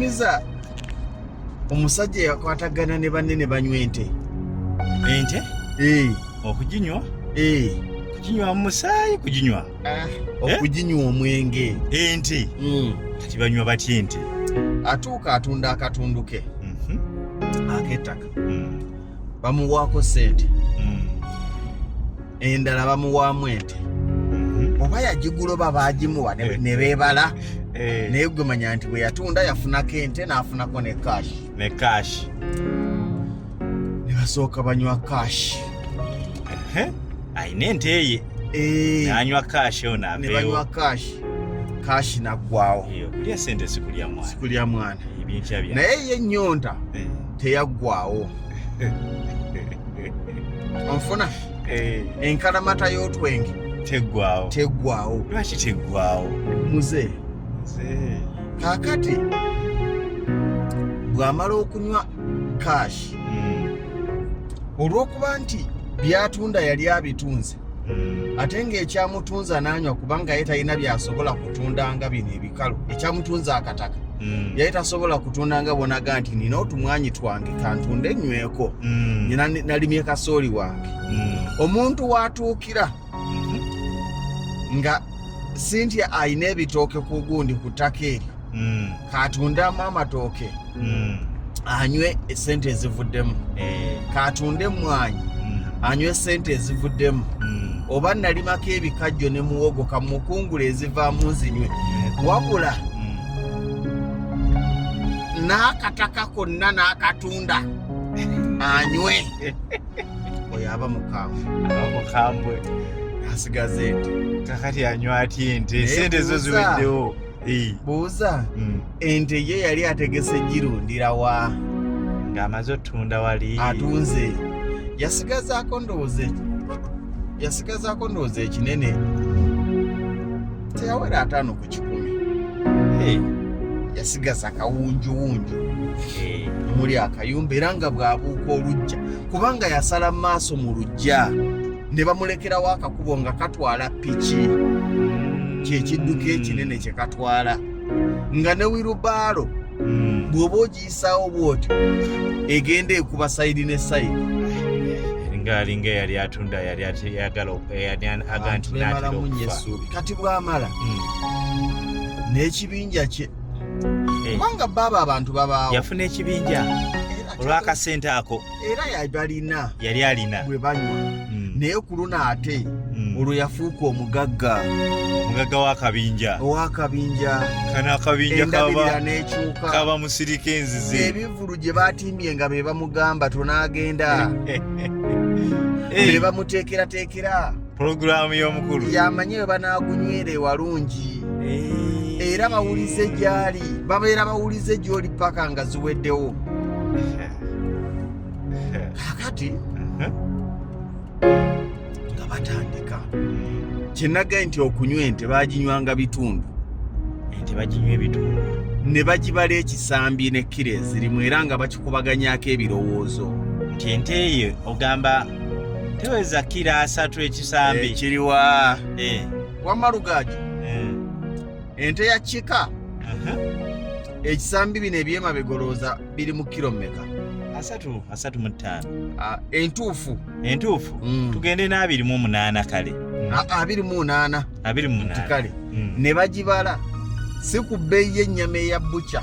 Owuliriza omusajja yakwatagana ne banne ne banywa ente. Ente? Okuginywa? Kuginywa musaayi kuginywa? Okuginywa omwenge. Ente? Kati banywa batya ente? Atuuka atunda akatundu ke ak'ettaka bamuwaako ssente, endala bamuwaamu ente, oba yagiguloba baagimuwa ne beebala, naye gwe manya nti bwe yatunda yafunako ente n'afunako ne kaashi. Ne basooka banywa kaashi. Ayina ente ye n'anywa kaashi ono aveewo. Ne banywa kaashi naggwaawo. Okulya ssente sikulya mwana. Naye ye ennyonta teyaggwaawo. Onfuna? Enkalamata y'otwenge teggwaawo. Lwaki teggwaawo? Muze kaakati bw'amala okunywa kaashi olw'okuba nti byatunda yali abitunze, ate ng'ekyamutunza n'anywa kubanga ye talina byasobola kutunda nga bino ebikalu, ekyamutunza akataka yali tasobola kutunda nga bonaga nti nina otumwanyi twange kantunde nyweko, nalimye kasooli wange. Omuntu watuukira nga Cynthia ayina ebitooke ku gundi ku ttaka eryo, katundamu amatooke anywe essente ezivuddemu, katunde emmwanyi anywe essente ezivuddemu, oba nalimako ebikajjo ne muwogo kamukungula ezivaamu zinywe, wabula n'akataka konna n'akatunda anywe. Oyo aba mukambwe asigaza ente. Kakati anywa atya ente? Sente zo ziweddewo. Buuza, ente ye yali ategese girundira wa? Ng'amaze otunda wali. Atunze. Yasigazaako ndowooza ekinene. Teyawera 5 ku 10. Yasigaza kawunjuwunju. Muli akayumba era nga bw'abuuka olujja. Kubanga yasala mu maaso mu lujja. Ne bamulekerawo akakubo nga katwala piki. Kyekidduka ekinene kye katwala. Nga ne wirubaalo bw'oba ogiyisaawo bw'oti egenda ekuba sayidi ne sayidi. Alinga yali atunda yali ayagala aga nti n'atera okufa. Kati bw'amala n'ekibinja kye, kubanga baba abantu babaawo. Yafuna ekibinja olw'akasente ako era yali alina bwe banywa. Naye ku luno ate olwo yafuuka omugagga w'akabinja. Kano akabinja endabirira n'ekyuka, kaba musirika enzize. ebivulu gye baatimbye nga be bamugamba tonaagenda, be bamuteekerateekera pulogulaamu y'omukulu yamanye bwe banaagunywera ewalungi, era bawulize gy'ali, babeera bawulize gy'oli paka nga ziweddewo. Kakati nga batandika kyenagaye nti okunywa ente baaginywanga bitundu, ne bagibala ekisambi ne kilo ezirimu era nga bakikubaganyaako ebirowoozo nti ente eyo ogamba teweza kilo 3 ekisambi kiriwa wamalugaji. Ente ya kika ekisambi bino ebyemabegolooza biri mu kilo mmeka? 3.5. Entuufu tugende n'28 kale. 28 kale. Ne bagibala si ku bbeeyi y'ennyama eya bbuca,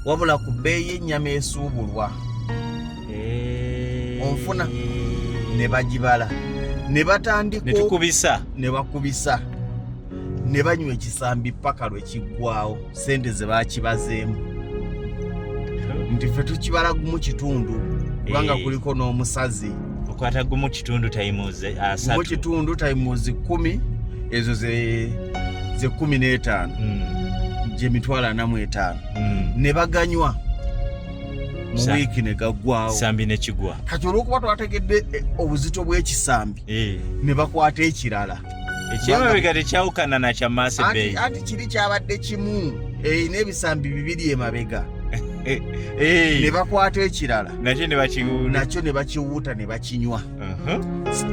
wabula ku bbeeyi y'ennyama esuubulwa. Onfuna? Ne bagibala ne batandika ne bakubisa ne banywa ekisambi paka lwe kiggwaawo, sente ze baakibazeemu. Nti ffe tukibala gumu kitundu kubanga kuliko n'omusazi. Okwata gumu kitundu tayimuzi 3. Gumu kitundu tayimuzi 10, ezo ze 15 gye mitwalo 45. Ne baganywa mu wiiki ne gaggwaawo. Sambi ne kigwa. Kati olw'okuba twategedde obuzito bw'ekisambi ne bakwata ekirala. Ekyemabega tekyawukana na kya Maasebbeeyi. Anti kiri kyabadde kimu n'ebisambi 2 emabega. Ne bakwata ekirala nakyo ne bakiwuuta ne bakinywa.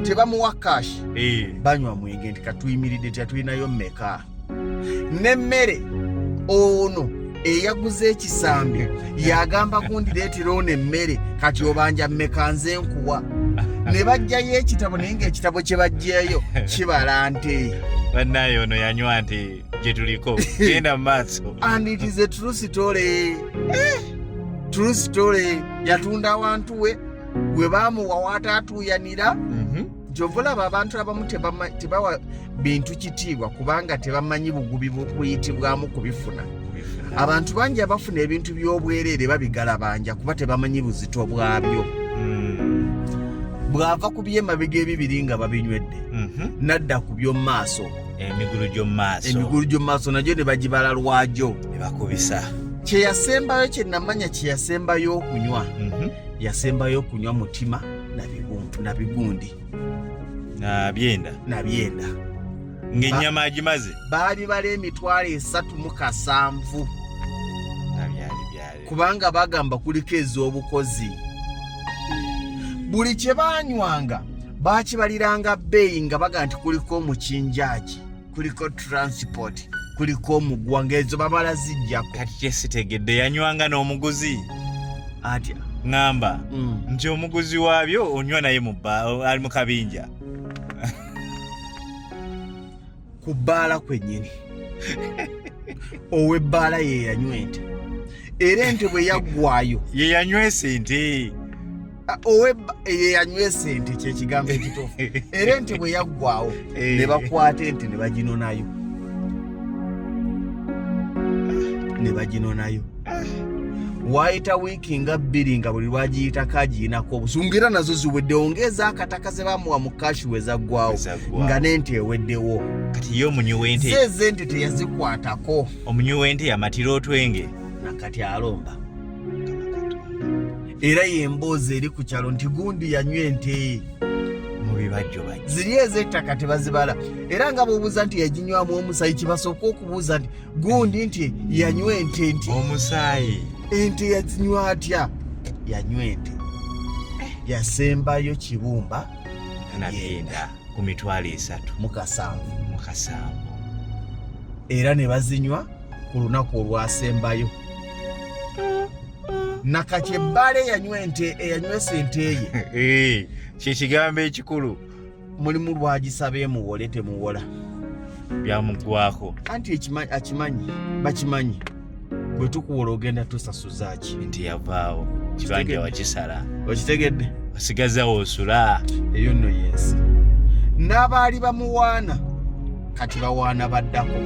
Tebamuwa kaashi, banywa mwenge nti katuyimiridde tetulinayo mmeka. N'emmere ono eyaguze ekisambi yagamba kundireeterawo n'emmere kati obanja mmeka nze nkuwa ne bajjayo ekitabo naye ng'ekitabo kye bajjayo kibala nte bannaye ono yanywa nti gye tuliko genda mu maaso. And it is a true story. True story. Yatunda abantu we baamuwa wataatuuyanira. Gy'olaba abantu abamu tebawa bintu kitiibwa kubanga tebamanyi bugubi buyitibwamu kubifuna. Abantu bangi abafuna ebintu by'obwereere babigalabanja kuba tebamanyi buzito bwabyo. Bw'ava ku by'emabega ebibiri nga babinywedde nadda ku by'omu maaso. Emigulu gy'omu maaso nagyo ne bagibala lwagyo ne bakubisa. Kye yasembayo kye namanya kye yasembayo okunywa. Yasembayo okunywa mutima na bigundi. Na byenda. Ng'ennyama agimaze. Baali bala emitwalo 3,700. Kubanga bagamba kuliko ez'obukozi. Buli kye baanywanga baakibaliranga bbeeyi nga baga nti kuliko omukinjaaji, kuliko transport, kuliko omugwa ng'ezo babala zijjako. Kati kye sitegedde yanywanga n'omuguzi. Atya ngamba nti omuguzi waabyo onywa naye ali mu kabinja. Ku bbaala kwennyini ow'ebbaala ye yanywa ente era ente bwe yaggwayo ye yanywesa ente. ye yanywesa ente kyekigambo ekituufu era ente bwe yaggwawo ne bakwata ente ne baginonayo waayita wiiki nga 2 nga buli lwagiyitako agiyinako obusungu era nazo ziwedde ongeza akataka ze bamuwa mu kashi we zaggwawo nga n'ente eweddewo. Kati ye omunywi w'ente zeeze ente teyazikwatako. Omunywi w'ente yamatira otwenge nakati alomba era yemboozi eri ku kyalo nti gundi yanywa ente mu bibajjo bajjo ziri ez'ettaka tebazibala era nga bw'obuuza nti yaginywamu omusaayi kibasooka okubuuza nti gundi nti yanywa ente nti omusaayi ente yazinywa atya yanywa ente yasembayo kibumba na byenda ku mitwalo 3,700 era ne bazinywa ku lunaku olwasembayo. Nakati ebbala eyanywesa ente ye kyekigambo ekikulu mulimu lwagisaba emuwole temuwola byamugwako anti bakimanyi bwe tukuwola ogenda tusasuza ki nti yavaawo kibanja wakisala okitegedde osigazawo osula eyo nno yensi n'abaali bamuwaana kati bawaana baddako.